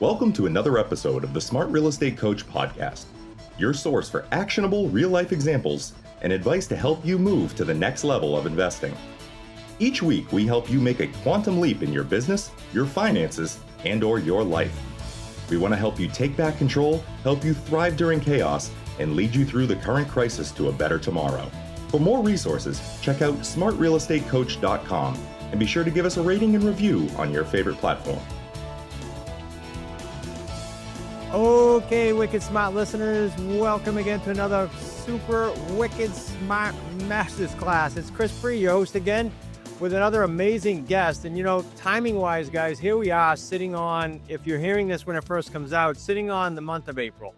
Welcome to another episode of the Smart Real Estate Coach podcast, your source for actionable real-life examples and advice to help you move to the next level of investing. Each week, we help you make a quantum leap in your business, your finances, and/or your life. We want to help you take back control, help you thrive during chaos, and lead you through the current crisis to a better tomorrow. For more resources, check out smartrealestatecoach.com and be sure to give us a rating and review on your favorite platform. Okay, Wicked Smart listeners, welcome again to another super wicked smart masterclass. It's Chris Free, your host again, with another amazing guest. And you know, timing-wise, guys, here we are sitting on, if you're hearing this when it first comes out, sitting on the month of April.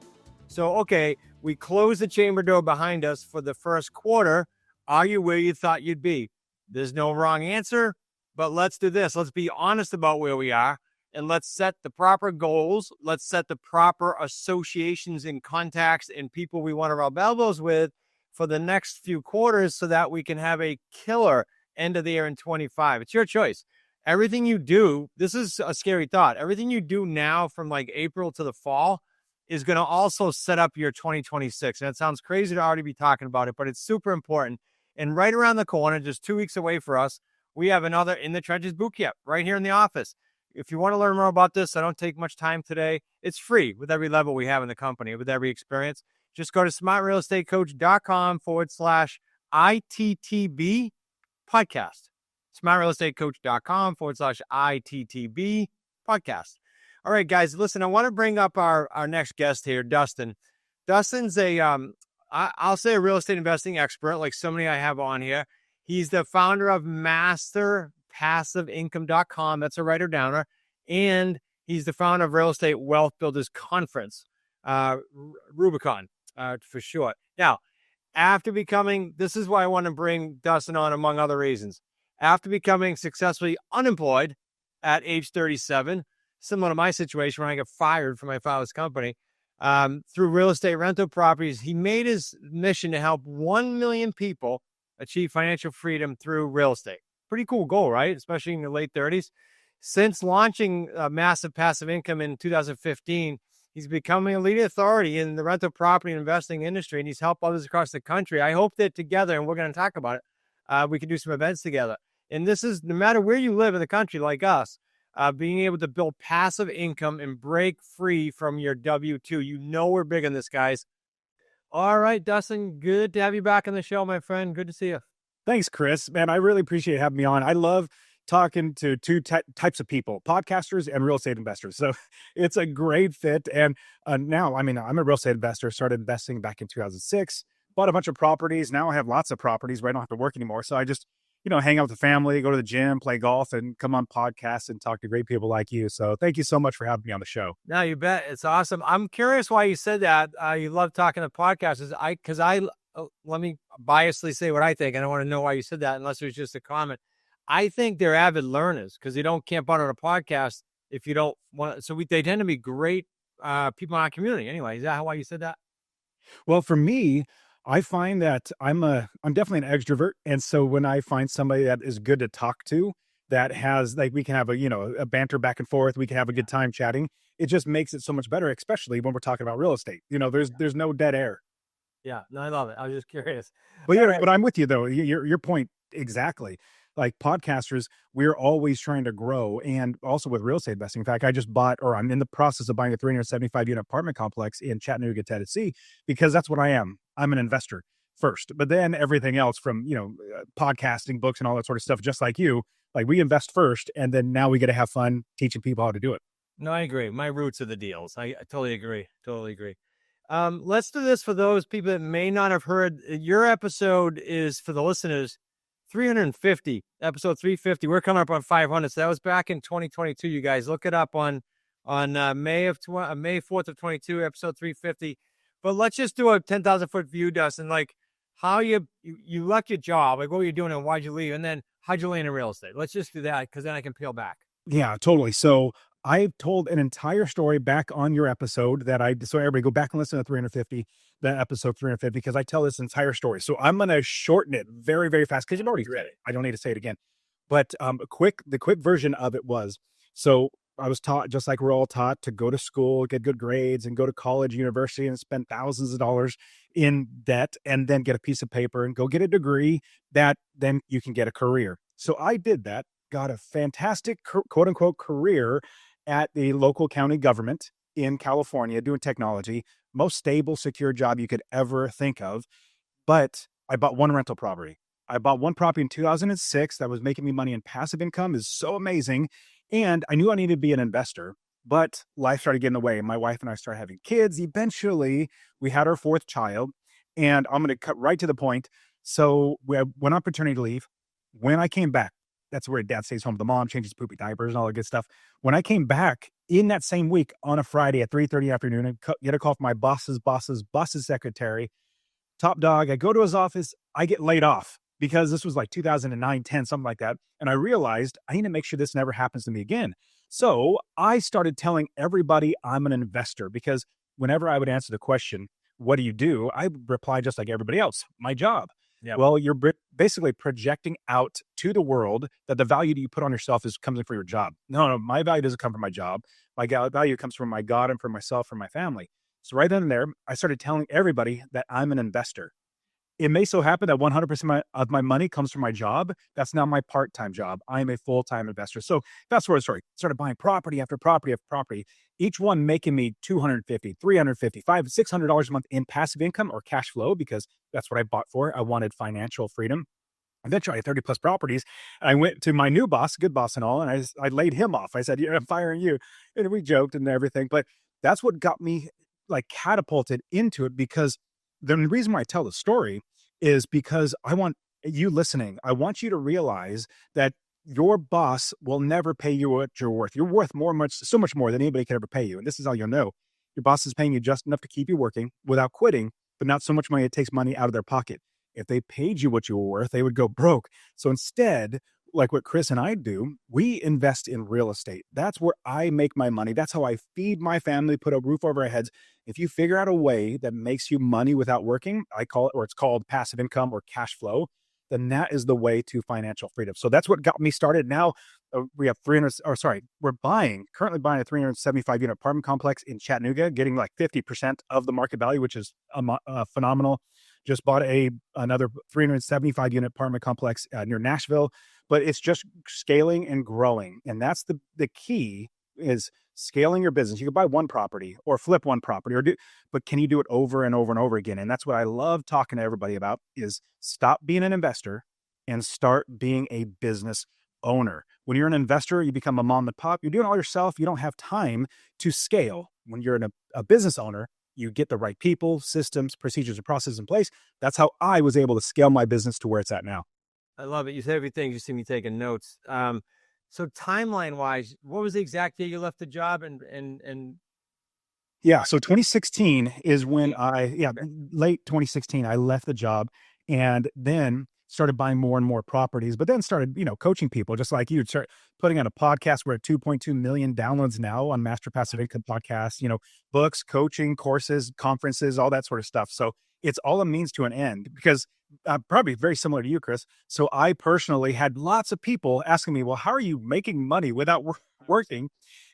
So, okay, we closed the chamber door behind us for the first quarter. Are you where you thought you'd be? There's no wrong answer, but let's do this. Let's be honest about where we are. And let's set the proper goals. Let's set the proper associations and contacts and people we want to rub elbows with for the next few quarters so that we can have a killer end of the year in 25. It's your choice. Everything you do, this is a scary thought. Everything you do now from like April to the fall is going to also set up your 2026. And it sounds crazy to already be talking about it, but it's super important. And right around the corner, just 2 weeks away for us, we have another In the Trenches bootcamp right here in the office. If you want to learn more about this, I don't take much time today. It's free with every level we have in the company, with every experience. Just go to smartrealestatecoach.com/ITTB podcast. smartrealestatecoach.com/ITTB podcast. All right, guys, listen, I want to bring up our next guest here, Dustin. Dustin's I'll say a real estate investing expert, like so many I have on here. He's the founder of masterpassiveincome.com. That's a writer-downer. And he's the founder of Real Estate Wealth Builders Conference, Rubicon, for short. Now, after becoming, this is why I want to bring Dustin on, among other reasons. After becoming successfully unemployed at age 37, similar to my situation when I got fired from my father's company, through real estate rental properties, he made his mission to help 1 million people achieve financial freedom through real estate. Pretty cool goal, right? Especially in the late 30s. Since launching Massive Passive Income in 2015, he's becoming a leading authority in the rental property investing industry, and he's helped others across the country. I hope that together, and we're going to talk about it, we can do some events together. And this is, no matter where you live in the country like us, being able to build passive income and break free from your W-2. You know we're big on this, guys. All right, Dustin, good to have you back on the show, my friend. Good to see you. Thanks, Chris. Man, I really appreciate having me on. I love talking to two types of people, podcasters and real estate investors. So it's a great fit. And now, I'm a real estate investor, started investing back in 2006, bought a bunch of properties. Now I have lots of properties where I don't have to work anymore. So I just, hang out with the family, go to the gym, play golf, and come on podcasts and talk to great people like you. So thank you so much for having me on the show. No, you bet. It's awesome. I'm curious why you said that. You love talking to podcasters. Let me biasly say what I think. I don't want to know why you said that unless it was just a comment. I think they're avid learners because they don't camp out on a podcast if you don't want. So they tend to be great people in our community. Anyway, is that why you said that? Well, for me, I find that I'm definitely an extrovert. And so when I find somebody that is good to talk to, that has, like, we can have a banter back and forth, we can have a good time chatting. It just makes it so much better, especially when we're talking about real estate. There's no dead air. Yeah, no, I love it. I was just curious. But I'm with you though. Your point exactly. Like podcasters, we're always trying to grow, and also with real estate investing. In fact, I'm in the process of buying a 375 unit apartment complex in Chattanooga, Tennessee, because that's what I am. I'm an investor first, but then everything else from, podcasting, books, and all that sort of stuff, just like you, like we invest first, and then now we get to have fun teaching people how to do it. No, I agree. My roots are the deals. I totally agree. Let's do this for those people that may not have heard. Your episode is, for the listeners, 350, episode 350. We're coming up on 500. So that was back in 2022. You guys look it up on May 4th of 22, episode 350. But let's just do a 10,000 foot view, Dustin. Like how you left your job, like what were you doing and why'd you leave? And then how'd you land in real estate? Let's just do that because then I can peel back. Yeah, totally. So I told an entire story back on your episode so everybody go back and listen to 350, the episode 350, because I tell this entire story. So I'm going to shorten it very, very fast because you've already read it. I don't need to say it again. But the quick version of it was, so I was taught, just like we're all taught, to go to school, get good grades, and go to college, university, and spend thousands of dollars in debt, and then get a piece of paper and go get a degree that then you can get a career. So I did that, got a fantastic quote unquote career at the local county government in California doing technology, most stable, secure job you could ever think of. But I bought one rental property. I bought one property in 2006 that was making me money, and passive income is so amazing. And I knew I needed to be an investor, but life started getting in the way. My wife and I started having kids. Eventually, we had our fourth child, and I'm going to cut right to the point. So we went on paternity leave. When I came back, that's where dad stays home with the mom, changes poopy diapers and all that good stuff. When I came back in that same week on a Friday at 3:30 afternoon, and get a call from my boss's secretary, top dog. I go to his office. I get laid off because this was like 2009, 10, something like that. And I realized I need to make sure this never happens to me again. So I started telling everybody I'm an investor, because whenever I would answer the question, what do you do? I would reply just like everybody else, my job. Yep. Well, you're basically projecting out to the world that the value that you put on yourself is coming from your job. No, my value doesn't come from my job. My value comes from my God and from myself, from my family. So right then and there, I started telling everybody that I'm an investor. It may so happen that 100% of my money comes from my job. That's now my part-time job. I am a full-time investor. So fast forward, started buying property after property after property, each one making me $250, $350, $500, $600 a month in passive income or cash flow, because that's what I bought for. I wanted financial freedom. Eventually, I had 30 plus properties. I went to my new boss, good boss and all, and I laid him off. I said, yeah, I'm firing you. And we joked and everything. But that's what got me like catapulted into it, because the reason why I tell the story is because I want you listening. I want you to realize that your boss will never pay you what you're worth. You're worth so much more than anybody can ever pay you. And this is how you'll know. Your boss is paying you just enough to keep you working without quitting, but not so much money it takes money out of their pocket. If they paid you what you were worth, they would go broke. So instead, like what Chris and I do, we invest in real estate. That's where I make my money. That's how I feed my family, put a roof over our heads. If you figure out a way that makes you money without working, I call it, or it's called passive income or cash flow, then that is the way to financial freedom. So that's what got me started. Now we have we're currently buying a 375 unit apartment complex in Chattanooga, getting like 50% of the market value, which is phenomenal. Just bought another 375 unit apartment complex near Nashville, but it's just scaling and growing. And that's the key, is scaling your business. You can buy one property or flip one property but can you do it over and over and over again? And that's what I love talking to everybody about, is stop being an investor and start being a business owner. When you're an investor, you become a mom and pop. You're doing it all yourself. You don't have time to scale. When you're a business owner, you get the right people, systems, procedures, and processes in place. That's how I was able to scale my business to where it's at now. I love it. You said everything. You see me taking notes. So timeline wise, what was the exact day you left the job? And Yeah. So 2016 is when late 2016, I left the job, and then started buying more and more properties, but then started, coaching people just like you. Start putting on a podcast. We're at 2.2 million downloads now on Master Passive Income podcast, books, coaching, courses, conferences, all that sort of stuff. So it's all a means to an end, because probably very similar to you, Chris. So I personally had lots of people asking me, well, how are you making money without working?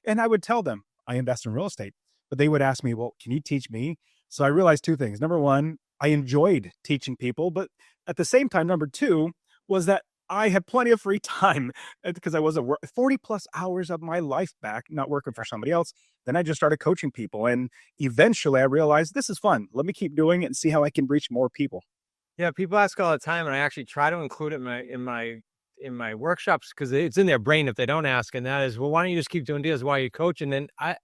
And I would tell them I invest in real estate, but they would ask me, well, can you teach me? So I realized two things. Number one, I enjoyed teaching people, but at the same time, number two was that I had plenty of free time, because I wasn't 40 plus hours of my life back, not working for somebody else. Then I just started coaching people. And eventually I realized this is fun. Let me keep doing it and see how I can reach more people. yeah, people ask all the time, and I actually try to include it in my workshops, because it's in their brain if they don't ask. And that is, well, why don't you just keep doing deals while you coach? And then I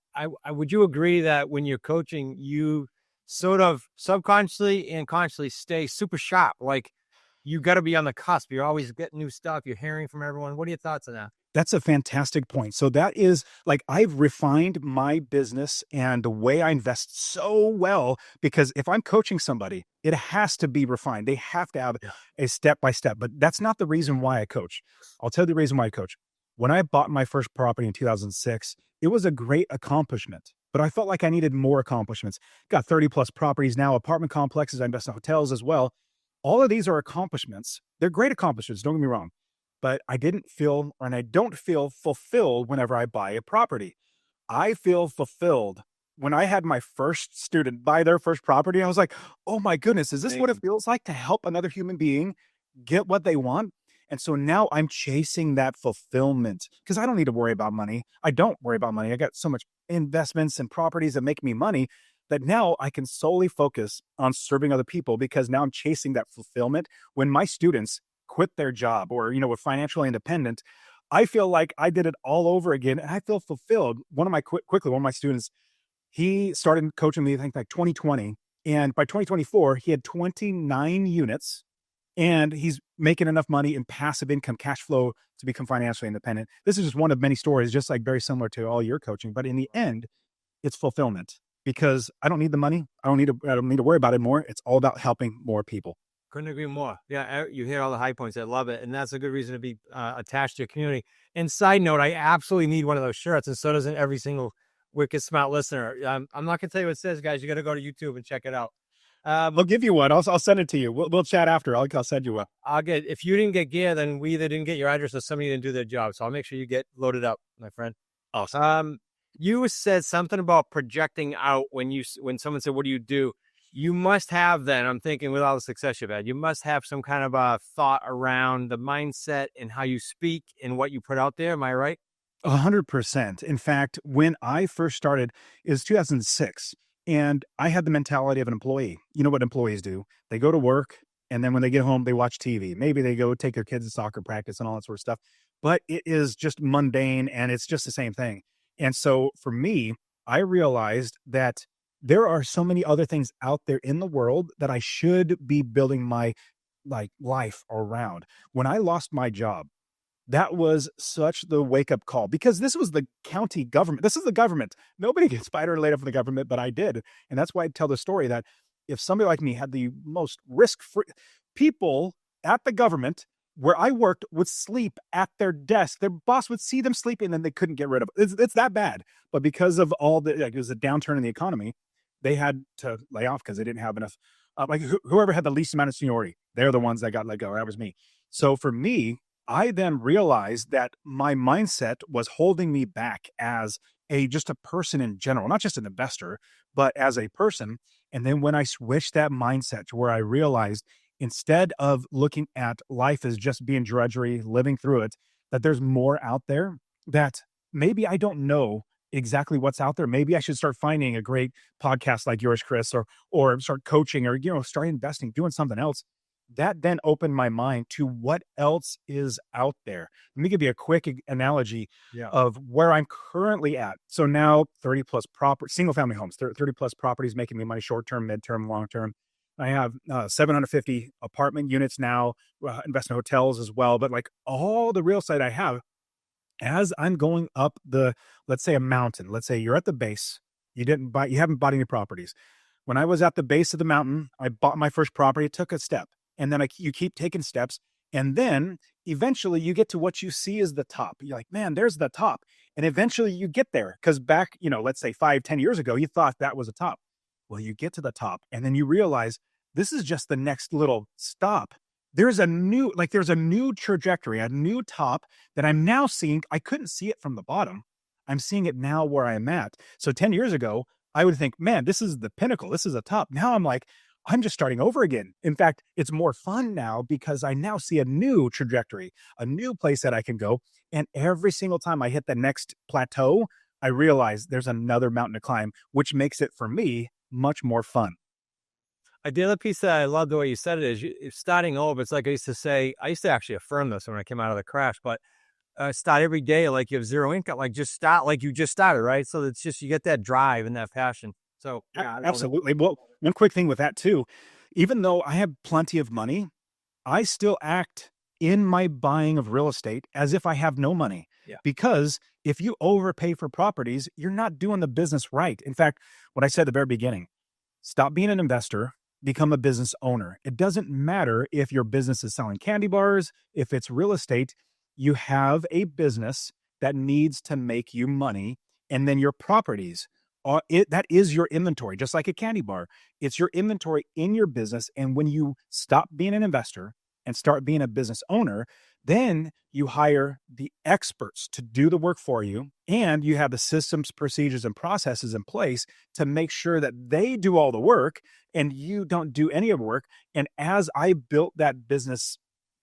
would you agree that when you're coaching, you sort of subconsciously and consciously stay super sharp? Like, you got to be on the cusp. You're always getting new stuff. You're hearing from everyone. What are your thoughts on that? That's a fantastic point. So that is like, I've refined my business and the way I invest so well, because if I'm coaching somebody, it has to be refined. They have to have a step-by-step, but that's not the reason why I coach. I'll tell you the reason why I coach. When I bought my first property in 2006, it was a great accomplishment, but I felt like I needed more accomplishments. Got 30 plus properties now, apartment complexes. I invest in hotels as well. All of these are accomplishments. They're great accomplishments. Don't get me wrong. but I didn't feel, and I don't feel fulfilled whenever I buy a property. I feel fulfilled when I had my first student buy their first property. I was like, oh my goodness, is this what it feels like to help another human being get what they want? And so now I'm chasing that fulfillment because I don't need to worry about money. I don't worry about money. I got so much investments and properties that make me money that now I can solely focus on serving other people because now I'm chasing that fulfillment. When my students quit their job or, were financially independent, I feel like I did it all over again and I feel fulfilled. One of my students, he started coaching me, I think like 2020. And by 2024, he had 29 units and he's making enough money in passive income cash flow to become financially independent. This is just one of many stories, just like very similar to all your coaching. But in the end, it's fulfillment because I don't need the money. I don't need to worry about it more. It's all about helping more people. Couldn't agree more. Yeah, you hit all the high points. I love it. And that's a good reason to be attached to your community. And side note, I absolutely need one of those shirts, and so doesn't every single Wicked Smart listener. I'm not going to tell you what it says, guys. You got to go to YouTube and check it out. We'll give you one. I'll send it to you. We'll chat after. I'll send you one. If you didn't get gear, then we either didn't get your address or somebody didn't do their job. So I'll make sure you get loaded up, my friend. Awesome. You said something about projecting out when someone said, what do you do? You must have then, I'm thinking with all the success you've had, you must have some kind of a thought around the mindset and how you speak and what you put out there. Am I right? 100%. In fact, when I first started, it was 2006, and I had the mentality of an employee. You know what employees do? They go to work, and then when they get home, they watch TV. Maybe they go take their kids to soccer practice and all that sort of stuff. But it is just mundane, and it's just the same thing. And so for me, I realized that there are so many other things out there in the world that I should be building my life around. When I lost my job, that was such the wake-up call because this was the county government. This is the government. Nobody gets fired or laid off from the government, but I did. And that's why I tell the story that if somebody like me had the most risk-free people at the government where I worked would sleep at their desk. Their boss would see them sleeping and then they couldn't get rid of it. It's that bad. But because of all it was a downturn in the economy, they had to lay off because they didn't have enough. Whoever had the least amount of seniority, they're the ones that got let go. That was me. So for me, I then realized that my mindset was holding me back as just a person in general, not just an investor, but as a person. And then when I switched that mindset to where I realized instead of looking at life as just being drudgery, living through it, that there's more out there that maybe I don't know exactly what's out there. Maybe I should start finding a great podcast like yours, Chris, or start coaching or, start investing, doing something else. That then opened my mind to what else is out there. Let me give you a quick analogy of where I'm currently at. So now 30 plus single family homes, 30 plus properties making me money short-term, mid-term, long-term. I have 750 apartment units now, invest in hotels as well. But like all the real estate I have, as I'm going up let's say a mountain, let's say you're at the base, you haven't bought any properties. When I was at the base of the mountain, I bought my first property, it took a step. And then you keep taking steps. And then eventually you get to what you see as the top. You're like, man, there's the top. And eventually you get there. Because back, let's say 5-10 years ago, you thought that was a top. Well, you get to the top and then you realize this is just the next little stop. There's a new trajectory, a new top that I'm now seeing. I couldn't see it from the bottom. I'm seeing it now where I'm at. So 10 years ago, I would think, man, this is the pinnacle. This is a top. Now I'm like, I'm just starting over again. In fact, it's more fun now because I now see a new trajectory, a new place that I can go. And every single time I hit the next plateau, I realize there's another mountain to climb, which makes it for me much more fun. The other piece that I love the way you said it is starting over. It's like I used to actually affirm this when I came out of the crash, but start every day like you have zero income, like just start like you just started, right? So it's just, you get that drive and that passion. So yeah, absolutely. Well, one quick thing with that too, even though I have plenty of money, I still act in my buying of real estate as if I have no money. Yeah. Because if you overpay for properties, you're not doing the business right. In fact, what I said at the very beginning, stop being an investor, become a business owner. It doesn't matter if your business is selling candy bars, if it's real estate, you have a business that needs to make you money. And then your properties, that is your inventory, just like a candy bar. It's your inventory in your business. And when you stop being an investor and start being a business owner, Then you hire the experts to do the work for you, and you have the systems, procedures, and processes in place to make sure that they do all the work and you don't do any of the work. And as I built that business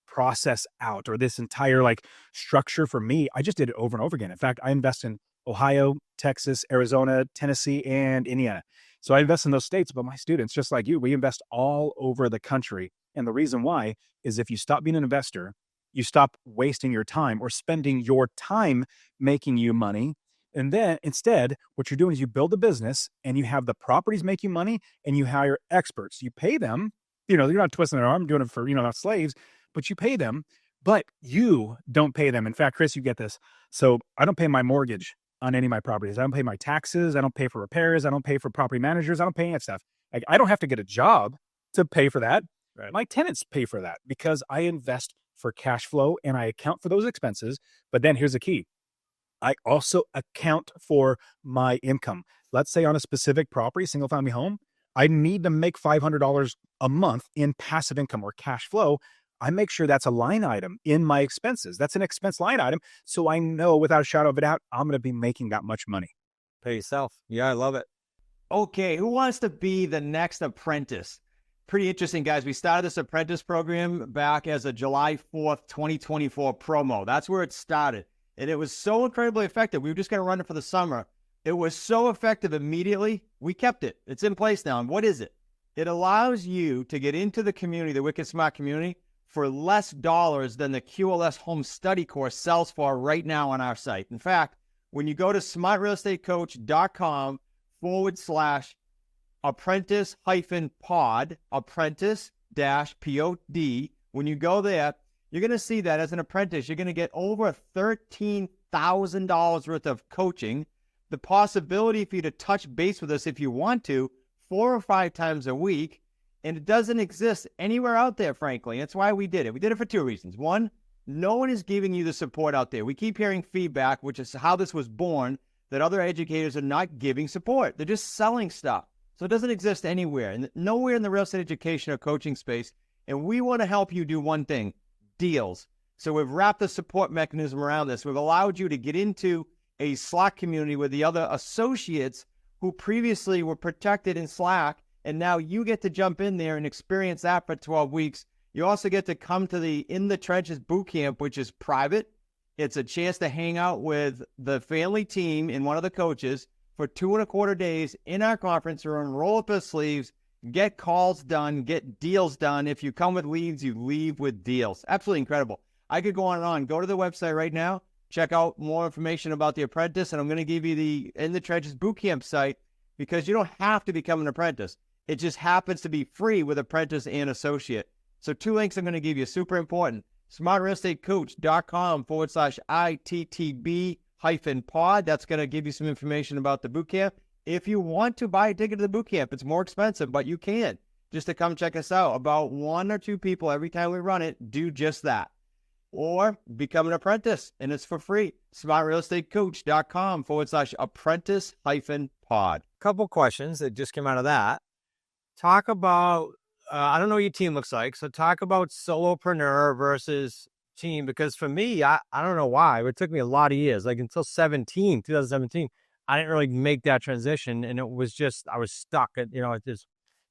process out, or this entire like structure for me, I just did it over and over again. In fact, I invest in Ohio, Texas, Arizona, Tennessee, and Indiana. So I invest in those states, but my students, just like you, we invest all over the country. And the reason why is if you stop being an investor, you stop wasting your time or spending your time making you money. And then instead, what you're doing is you build a business and you have the properties make you money, and you hire experts. You pay them, you're not twisting their arm doing it for, not slaves, but you pay them, but you don't pay them. In fact, Chris, you get this. So I don't pay my mortgage on any of my properties. I don't pay my taxes. I don't pay for repairs. I don't pay for property managers. I don't pay any of that stuff. Like, I don't have to get a job to pay for that. Right. My tenants pay for that because I invest for cash flow and I account for those expenses. But then here's the key. I also account for my income. Let's say on a specific property, single family home, I need to make $500 a month in passive income or cash flow. I make sure that's a line item in my expenses. That's an expense line item. So I know without a shadow of a doubt, I'm going to be making that much money. Pay yourself. Yeah, I love it. Okay, who wants to be the next apprentice? Pretty interesting, guys. We started this apprentice program back as a July 4th, 2024 promo. That's where it started. And it was so incredibly effective. We were just going to run it for the summer. It was so effective immediately. We kept it. It's in place now. And what is it? It allows you to get into the community, the Wicked Smart community, for less dollars than the QLS home study course sells for right now on our site. In fact, when you go to smartrealestatecoach.com/apprentice-pod, apprentice-pod, when you go there, you're going to see that as an apprentice, you're going to get over $13,000 worth of coaching, the possibility for you to touch base with us if you want to 4 or 5 times a week. And it doesn't exist anywhere out there, frankly. That's why we did it. We did it for 2 reasons. One, no one is giving you the support out there. We keep hearing feedback, which is how this was born, that other educators are not giving support. They're just selling stuff. So it doesn't exist anywhere, and nowhere in the real estate education or coaching space. And we want to help you do one thing, deals. So we've wrapped the support mechanism around this. We've allowed you to get into a Slack community with the other associates who previously were protected in Slack. And now you get to jump in there and experience that for 12 weeks. You also get to come to the In the Trenches boot camp, which is private. It's a chance to hang out with the family team and one of the coaches for 2.25 days in our conference room, roll up your sleeves, get calls done, get deals done. If you come with leads, you leave with deals. Absolutely incredible. I could go on and on. Go to the website right now. Check out more information about the apprentice. And I'm going to give you the In the Trenches boot camp site because you don't have to become an apprentice. It just happens to be free with apprentice and associate. So 2 links I'm going to give you, super important. smartrealestatecoach.com/ITTB-pod. That's going to give you some information about the bootcamp. If you want to buy a ticket to the bootcamp, it's more expensive, but you can. Just to come check us out. About 1 or 2 people every time we run it do just that. Or become an apprentice, and it's for free. smartrealestatecoach.com/apprentice-pod. Couple questions that just came out of that. Talk about, I don't know what your team looks like. So talk about solopreneur versus team, because for me, I don't know why, but it took me a lot of years, like until 2017, I didn't really make that transition. And it was just, I was stuck at,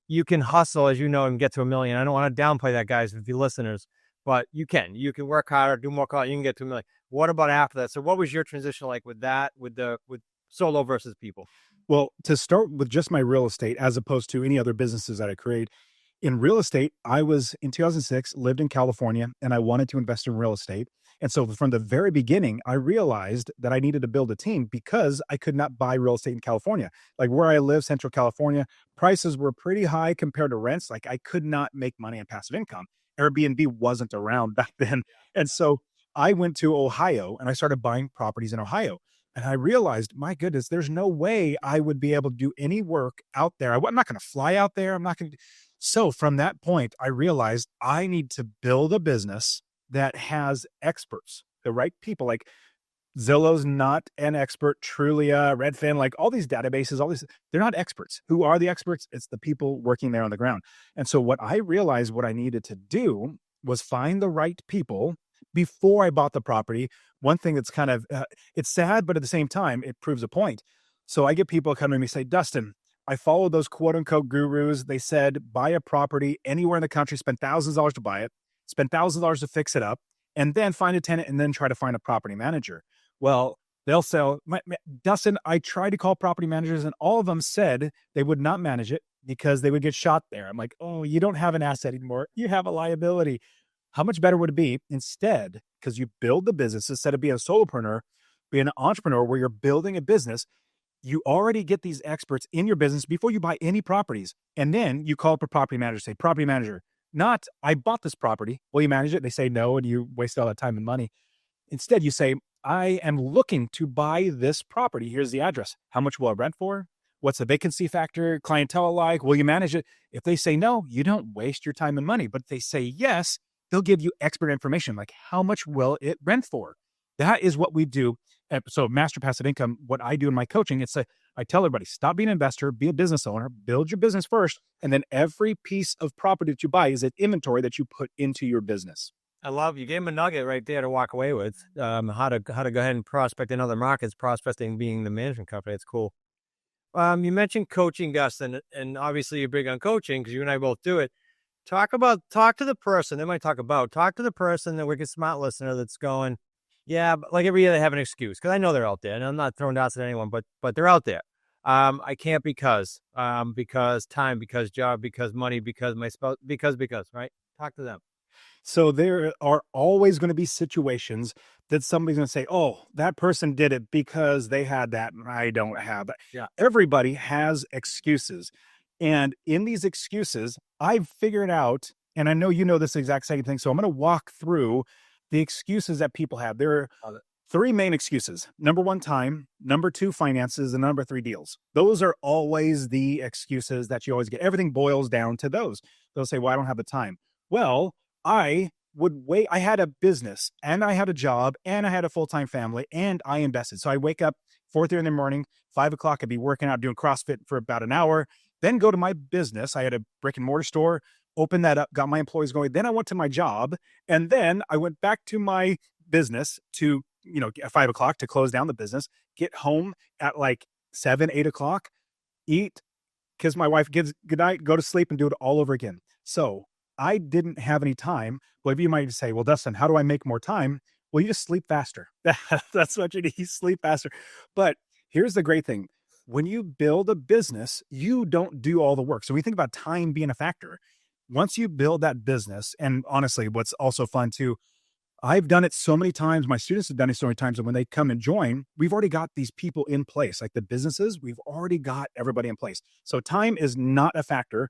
you can hustle, as you know, and get to $1 million. I don't want to downplay that, guys, with your listeners, but you can work harder, do more calls, you can get to $1 million. What about after that? So what was your transition like with that, with solo versus people? Well, to start with just my real estate, as opposed to any other businesses that I create, in real estate, I was in 2006, lived in California, and I wanted to invest in real estate. And so from the very beginning, I realized that I needed to build a team because I could not buy real estate in California. Like where I live, Central California, prices were pretty high compared to rents. Like I could not make money on passive income. Airbnb wasn't around back then. And so I went to Ohio and I started buying properties in Ohio. And I realized, my goodness, there's no way I would be able to do any work out there. I'm not going to fly out there. I'm not going to. So from that point, I realized I need to build a business that has experts, the right people. Like Zillow's not an expert, Trulia, Redfin, like all these databases, they're not experts. Who are the experts? It's the people working there on the ground. And so what I realized what I needed to do was find the right people, before I bought the property, one thing that's kind of, it's sad, but at the same time, it proves a point. So I get people come to me and say, Dustin, I followed those quote unquote gurus. They said, buy a property anywhere in the country, spend thousands of dollars to buy it, spend thousands of dollars to fix it up, and then find a tenant and then try to find a property manager. Well, they'll say, Dustin, I tried to call property managers and all of them said they would not manage it because they would get shot there. I'm like, oh, you don't have an asset anymore. You have a liability. How much better would it be instead, because you build the business instead of being a solopreneur, being an entrepreneur where you're building a business, you already get these experts in your business before you buy any properties. And then you call up a property manager, say, property manager, not, I bought this property. Will you manage it? They say no, and you waste all that time and money. Instead, you say, I am looking to buy this property. Here's the address. How much will I rent for? What's the vacancy factor? Clientele like? Will you manage it? If they say no, you don't waste your time and money. But if they say yes, they'll give you expert information like how much will it rent for? That is what we do. So Master Passive Income, what I do in my coaching, I tell everybody, stop being an investor, be a business owner, build your business first. And then every piece of property that you buy is an inventory that you put into your business. I love you gave him a nugget right there to walk away with. How to go ahead and prospect in other markets, prospecting being the management company. It's cool. You mentioned coaching, Dustin, and obviously you're big on coaching because you and I both do it. Talk to the person, talk to the person, the wicked smart listener that's going, yeah, but like every year they have an excuse because I know they're out there and I'm not throwing dots at anyone, but they're out there. I can't because time, because job, because money, because my spouse, because, right? Talk to them. So there are always going to be situations that somebody's going to say, oh, that person did it because they had that and I don't have that. Yeah. Everybody has excuses. And in these excuses, I've figured out, and I know you know this exact same thing, so I'm going to walk through the excuses that people have. There are three main excuses. Number one, time. Number two, finances. And number three, deals. Those are always the excuses that you always get. Everything boils down to those. They'll say, well, I don't have the time. Well, I would wait. I had a business and I had a job and I had a full-time family and I invested. So I wake up 4:30 in the morning, 5 o'clock, I'd be working out, doing CrossFit for about an hour, then go to my business. I had a brick and mortar store, opened that up, got my employees going. Then I went to my job and then I went back to my business to, at 5 o'clock to close down the business, get home at like 7, 8 o'clock, eat, kiss my wife, gives good night, go to sleep and do it all over again. So I didn't have any time. Well, you might say, well, Dustin, how do I make more time? Well, you just sleep faster. That's what you need. You sleep faster. But here's the great thing. When you build a business, you don't do all the work. So we think about time being a factor. Once you build that business, and honestly, what's also fun too, I've done it so many times. My students have done it so many times. And when they come and join, we've already got these people in place, like the businesses, we've already got everybody in place. So time is not a factor,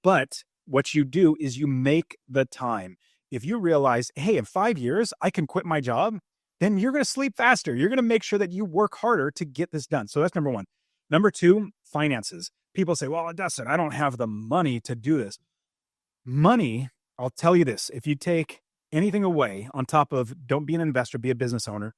but what you do is you make the time. If you realize, hey, in 5 years, I can quit my job, then you're going to sleep faster. You're going to make sure that you work harder to get this done. So that's number one. Number two, finances. People say, well, Dustin, I don't have the money to do this. Money, I'll tell you this, if you take anything away on top of don't be an investor, be a business owner,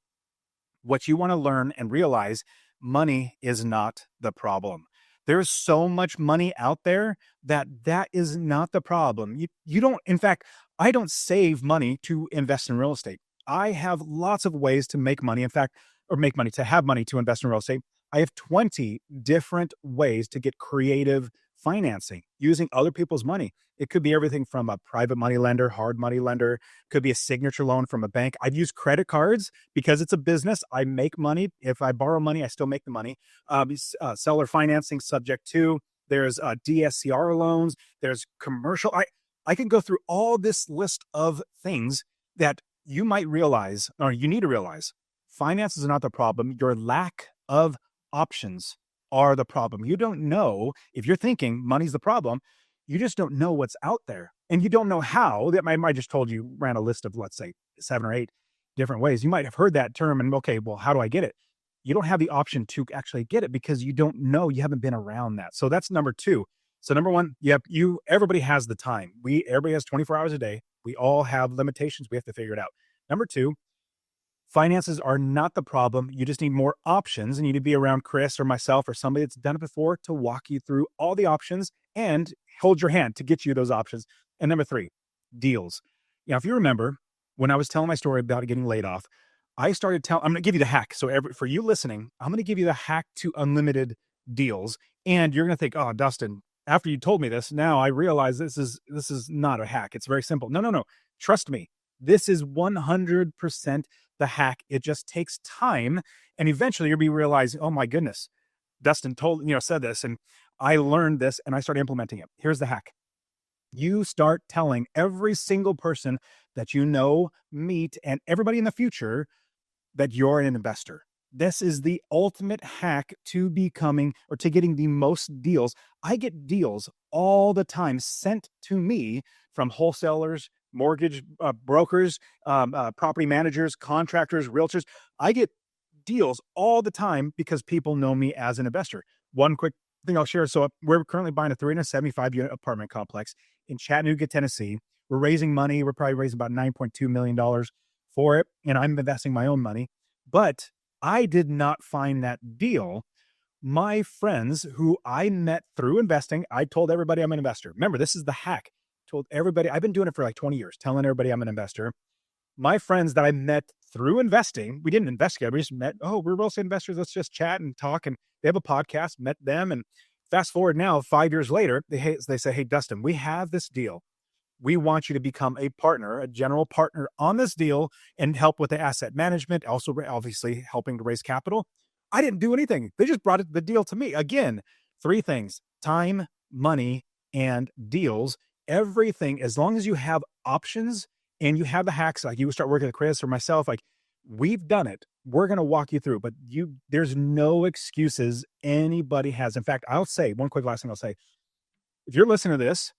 what you want to learn and realize, money is not the problem. There's so much money out there that is not the problem. You don't, in fact, I don't save money to invest in real estate. I have lots of ways to make money. In fact, or make money, to have money to invest in real estate. I have 20 different ways to get creative financing using other people's money. It could be everything from a private money lender, hard money lender, could be a signature loan from a bank. I've used credit cards because it's a business. I make money. If I borrow money, I still make the money. Seller financing subject to, there's DSCR loans, there's commercial. I can go through all this list of things that you might realize, or you need to realize. Finances are not the problem. Your lack of options are the problem. You don't know, if you're thinking money's the problem, you just don't know what's out there. And you don't know how. That I might just told you, ran a list of, let's say, 7 or 8 different ways. You might have heard that term and, okay, well, how do I get it? You don't have the option to actually get it because you don't know, you haven't been around that. So that's number two. So number one, everybody has the time. Everybody has 24 hours a day. We all have limitations. We have to figure it out. Number two, finances are not the problem. You just need more options, and you need to be around Chris or myself or somebody that's done it before to walk you through all the options and hold your hand to get you those options. And number three, deals. If you remember, when I was telling my story about getting laid off, I started telling, I'm going to give you the hack. So for you listening, I'm going to give you the hack to unlimited deals. And you're going to think, oh, Dustin, after you told me this, now I realize this is not a hack. It's very simple. No. Trust me. This is 100% the hack. It just takes time. And eventually you'll be realizing, oh my goodness, Dustin said this, and I learned this and I started implementing it. Here's the hack. You start telling every single person that you know, meet, and everybody in the future that you're an investor. This is the ultimate hack to becoming or to getting the most deals. I get deals all the time sent to me from wholesalers, mortgage brokers, property managers, contractors, realtors. I get deals all the time because people know me as an investor. One quick thing I'll share. So we're currently buying a 375 unit apartment complex in Chattanooga, Tennessee. We're raising money. We're probably raising about $9.2 million for it. And I'm investing my own money. But I did not find that deal. My friends who I met through investing, I told everybody I'm an investor. Remember, this is the hack. Told everybody, I've been doing it for like 20 years, telling everybody I'm an investor. My friends that I met through investing, we didn't invest together. We just met, oh, we're real estate investors. Let's just chat and talk. And they have a podcast, met them. And fast forward now, 5 years later, they say, hey, Dustin, we have this deal. We want you to become a partner, a general partner on this deal and help with the asset management, also obviously helping to raise capital. I didn't do anything. They just brought the deal to me. Again, 3 things: time, money, and deals. Everything, as long as you have options and you have the hacks, like you start working with Chris or myself, like we've done it. We're going to walk you through, but there's no excuses anybody has. In fact, I'll say one quick last thing I'll say. If you're listening to this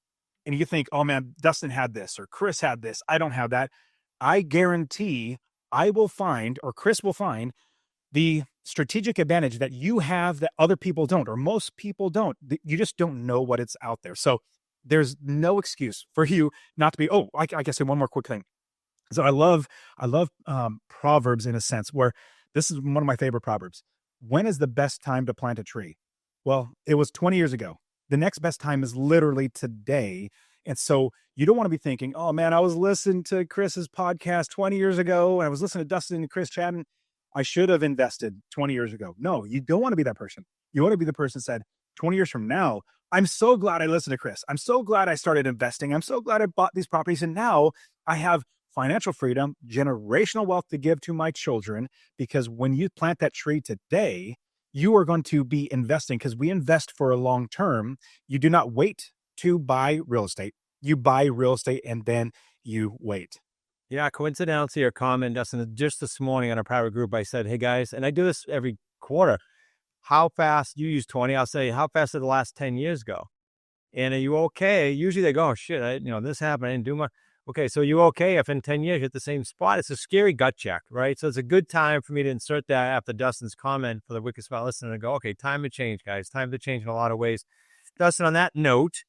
and you think, oh man, Dustin had this or Chris had this, I don't have that. I guarantee I will find, or Chris will find, the strategic advantage that you have that other people don't, or most people don't. You just don't know what it's out there. So there's no excuse for you not to be, I guess one more quick thing. So I love Proverbs in a sense, where this is one of my favorite Proverbs. When is the best time to plant a tree? Well, it was 20 years ago. The next best time is literally today. And so you don't want to be thinking, oh man, I was listening to Chris's podcast 20 years ago. And I was listening to Dustin and Chris chatting. I should have invested 20 years ago. No, you don't want to be that person. You want to be the person that said 20 years from now, I'm so glad I listened to Chris. I'm so glad I started investing. I'm so glad I bought these properties. And now I have financial freedom, generational wealth to give to my children, because when you plant that tree today, you are going to be investing, because we invest for a long term. You do not wait to buy real estate. You buy real estate and then you wait. Yeah, coincidentally or common, Dustin, just this morning on a private group, I said, hey guys, and I do this every quarter, how fast, you use 20, I'll say, how fast did the last 10 years go? And are you okay? Usually they go, oh shit, this happened, I didn't do much. Okay, so you okay if in 10 years you're at the same spot? It's a scary gut check, right? So it's a good time for me to insert that after Dustin's comment for the Wicked Smart listener to go, okay, time to change, guys. Time to change in a lot of ways. Dustin, on that note,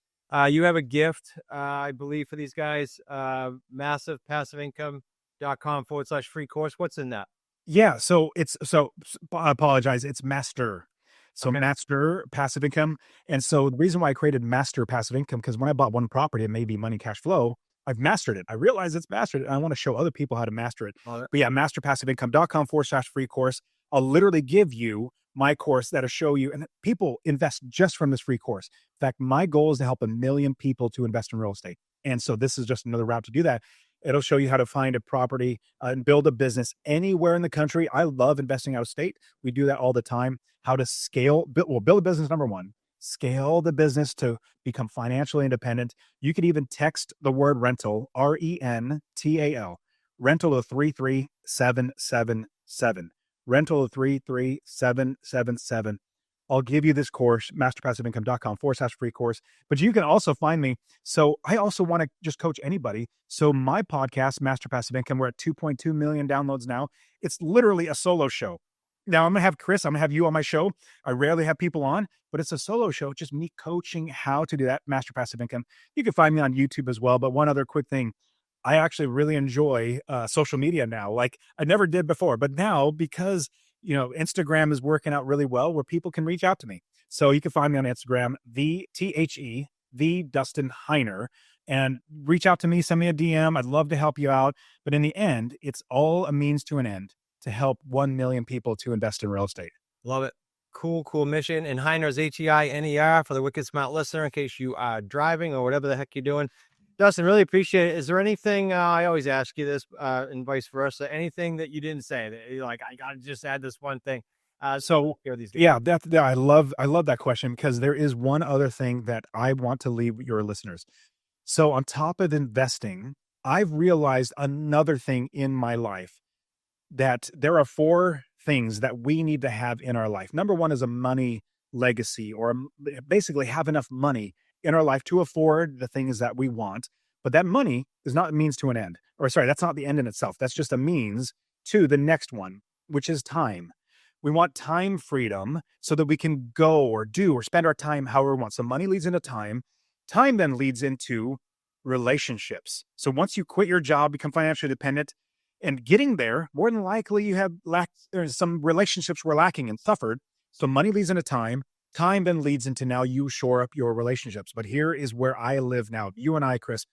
you have a gift, I believe, for these guys, massivepassiveincome.com/free course. What's in that? Yeah, I apologize. It's Master. So okay. Master Passive Income. And so the reason why I created Master Passive Income, because when I bought one property, it may be money, cash flow, I've mastered it. I realize it's mastered it. And I want to show other people how to master it. But yeah, masterpassiveincome.com/free course. I'll literally give you my course that'll show you, and people invest just from this free course. In fact, my goal is to help 1 million people to invest in real estate. And so this is just another route to do that. It'll show you how to find a property and build a business anywhere in the country. I love investing out of state. We do that all the time. How to scale, build a business, number one. Scale the business to become financially independent. You could even text the word rental, RENTAL, rental to 33777. Rental to 33777. I'll give you this course, masterpassiveincome.com/free course. But you can also find me. So I also want to just coach anybody. So my podcast, Master Passive Income, we're at 2.2 million downloads now. It's literally a solo show. Now I'm going to have Chris, I'm going to have you on my show. I rarely have people on, but it's a solo show, just me coaching how to do that, Master Passive Income. You can find me on YouTube as well. But one other quick thing, I actually really enjoy social media now, like I never did before. But now, because Instagram is working out really well, where people can reach out to me. So you can find me on Instagram, the Dustin Heiner. and reach out to me, send me a DM. I'd love to help you out. But in the end, it's all a means to an end to help 1 million people to invest in real estate. Love it. Cool mission. And Heiner's Heiner for the Wicked Smart listener in case you are driving or whatever the heck you're doing. Dustin, really appreciate it. Is there anything, I always ask you this and vice versa, anything that you didn't say that you're like, I got to just add this one thing? Yeah, I love that question, because there is one other thing that I want to leave your listeners. So on top of investing, I've realized another thing in my life, that there are 4 things that we need to have in our life. Number 1 is a money legacy, or basically have enough money in our life to afford the things that we want. But that money is not a means to an end. Or sorry, that's not the end in itself. That's just a means to the next one, which is time. We want time freedom so that we can go or do or spend our time however we want. So money leads into time. Time then leads into relationships. So once you quit your job, become financially dependent, and getting there, more than likely you have there's some relationships were lacking and suffered. So money leads into time. Time then leads into now you shore up your relationships. But here is where I live now. You and I, Chris,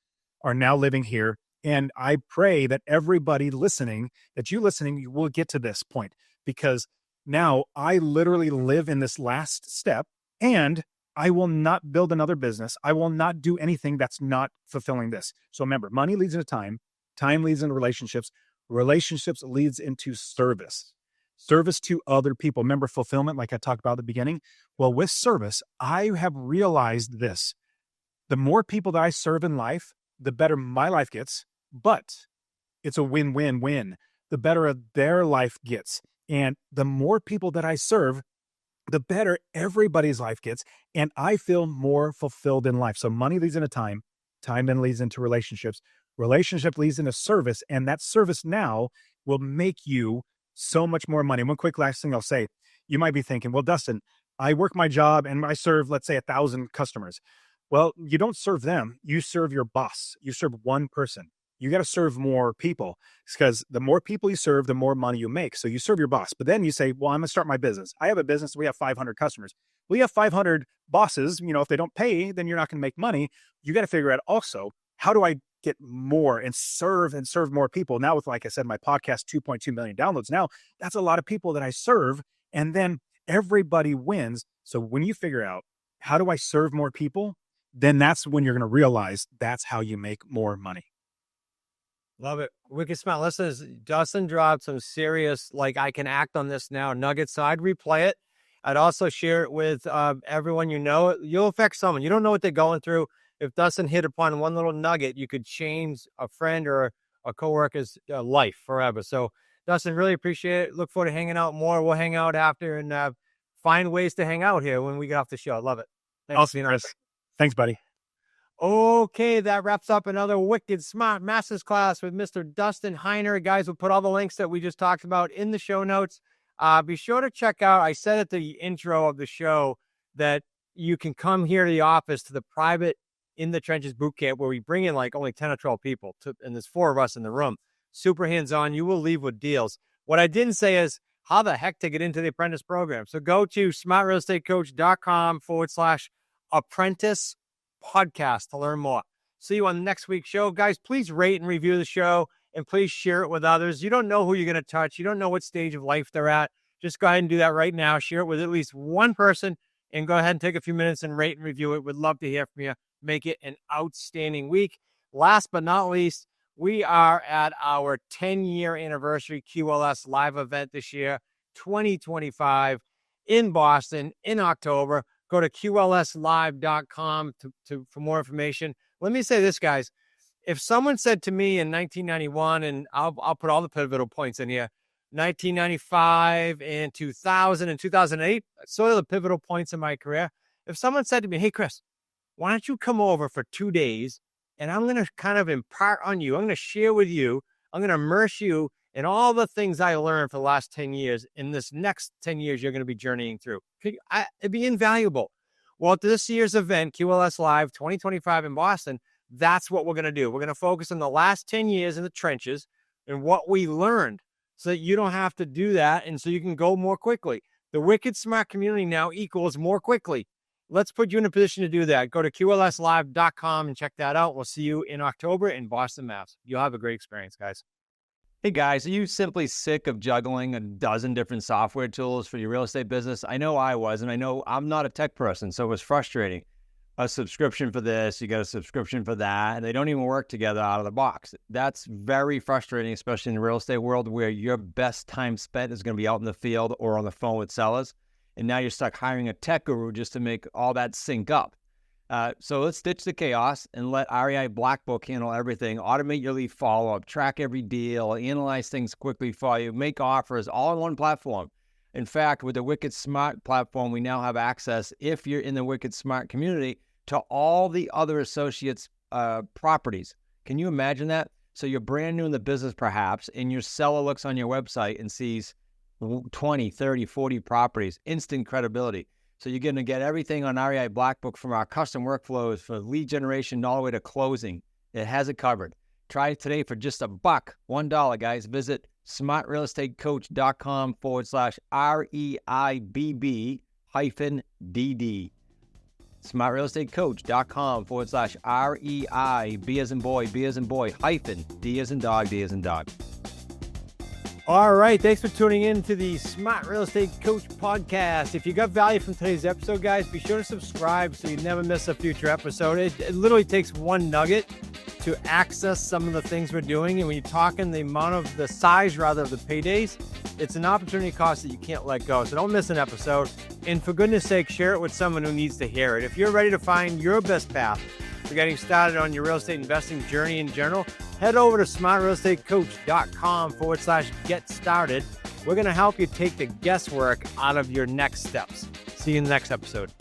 are now living here. And I pray that everybody listening, you will get to this point, because now I literally live in this last step, and I will not build another business. I will not do anything that's not fulfilling this. So remember, money leads into time. Time leads into relationships. Relationships leads into service to other people. Remember fulfillment, like I talked about at the beginning? Well, with service, I have realized this. The more people that I serve in life, the better my life gets, but it's a win-win-win. The better their life gets. And the more people that I serve, the better everybody's life gets. And I feel more fulfilled in life. So money leads into time. Time then leads into relationships. Relationship leads into service. And that service now will make you so much more money. One quick last thing I'll say. You might be thinking, well, Dustin, I work my job and I serve, let's say, 1,000 customers. Well, you don't serve them. You serve your boss. You serve one person. You got to serve more people, because the more people you serve, the more money you make. So you serve your boss, but then you say, well, I'm going to start my business. I have a business. We have 500 customers. We have 500 bosses. If they don't pay, then you're not going to make money. You got to figure out also, how do I get more and serve more people? Now with, like I said, my podcast, 2.2 million downloads. Now that's a lot of people that I serve, and then everybody wins. So when you figure out, how do I serve more people? Then that's when you're going to realize that's how you make more money. Love it. Wicked Smart listeners, Dustin dropped some serious, I can act on this now nuggets. So I'd replay it. I'd also share it with everyone you know. You'll affect someone. You don't know what they're going through. If Dustin hit upon one little nugget, you could change a friend or a coworker's life forever. So Dustin, really appreciate it. Look forward to hanging out more. We'll hang out after and find ways to hang out here when we get off the show. I love it. Thanks, awesome, Chris. Thanks, buddy. Okay, that wraps up another Wicked Smart Masterclass with Mr. Dustin Heiner. Guys, we'll put all the links that we just talked about in the show notes. Be sure to check out, I said at the intro of the show that you can come here to the office to the private In the Trenches boot camp, where we bring in only 10 or 12 people, and there's 4 of us in the room. Super hands-on. You will leave with deals. What I didn't say is how the heck to get into the apprentice program. So go to smartrealestatecoach.com/apprentice podcast to learn more. See you on the next week's show. Guys, please rate and review the show, and please share it with others. You don't know who you're going to touch. You don't know what stage of life they're at. Just go ahead and do that right now. Share it with at least one person, and go ahead and take a few minutes and rate and review it. We'd love to hear from you. Make it an outstanding week. Last but not least, we are at our 10-year anniversary QLS live event this year, 2025, in Boston in October. Go to QLSlive.com for more information. Let me say this, guys. If someone said to me in 1991, and I'll put all the pivotal points in here, 1995 and 2000 and 2008, sort of the pivotal points in my career. If someone said to me, hey, Chris, why don't you come over for 2 days, and I'm going to kind of impart on you, I'm going to share with you, I'm going to immerse you in all the things I learned for the last 10 years. In this next 10 years, you're going to be journeying through. It'd be invaluable. Well, at this year's event, QLS Live 2025 in Boston, that's what we're going to do. We're going to focus on the last 10 years in the trenches and what we learned, so that you don't have to do that, and so you can go more quickly. The Wicked Smart community now equals more quickly. let's put you in a position to do that. Go to qlslive.com and check that out. We'll see you in October in Boston, Mass. You'll have a great experience, guys. Hey guys, are you simply sick of juggling a dozen different software tools for your real estate business? I know I was, and I know I'm not a tech person, so it was frustrating. A subscription for this, you got a subscription for that, and they don't even work together out of the box. That's very frustrating, especially in the real estate world where your best time spent is going to be out in the field or on the phone with sellers. And now you're stuck hiring a tech guru just to make all that sync up. So let's ditch the chaos and let REI Black Book handle everything. Automate your lead follow-up, track every deal, analyze things quickly for you, make offers all on one platform. In fact, with the Wicked Smart platform, we now have access, if you're in the Wicked Smart community, to all the other associates' properties. Can you imagine that? So you're brand new in the business perhaps, and your seller looks on your website and sees 20, 30, 40 properties, instant credibility. So you're going to get everything on REI Black Book from our custom workflows for lead generation all the way to closing. It has it covered. Try it today for just $1, guys. Visit smartrealestatecoach.com/REIBB-DD. smartrealestatecoach.com/REIB as in boy, B as in boy, hyphen, D as in dog, D as in dog. All right. Thanks for tuning in to the Smart Real Estate Coach podcast. If you got value from today's episode, guys, be sure to subscribe so you never miss a future episode. It literally takes one nugget to access some of the things we're doing. And when you're talking the size of the paydays, it's an opportunity cost that you can't let go. So don't miss an episode. And for goodness sake, share it with someone who needs to hear it. If you're ready to find your best path for getting started on your real estate investing journey in general, head over to smartrealestatecoach.com/get started. We're going to help you take the guesswork out of your next steps. See you in the next episode.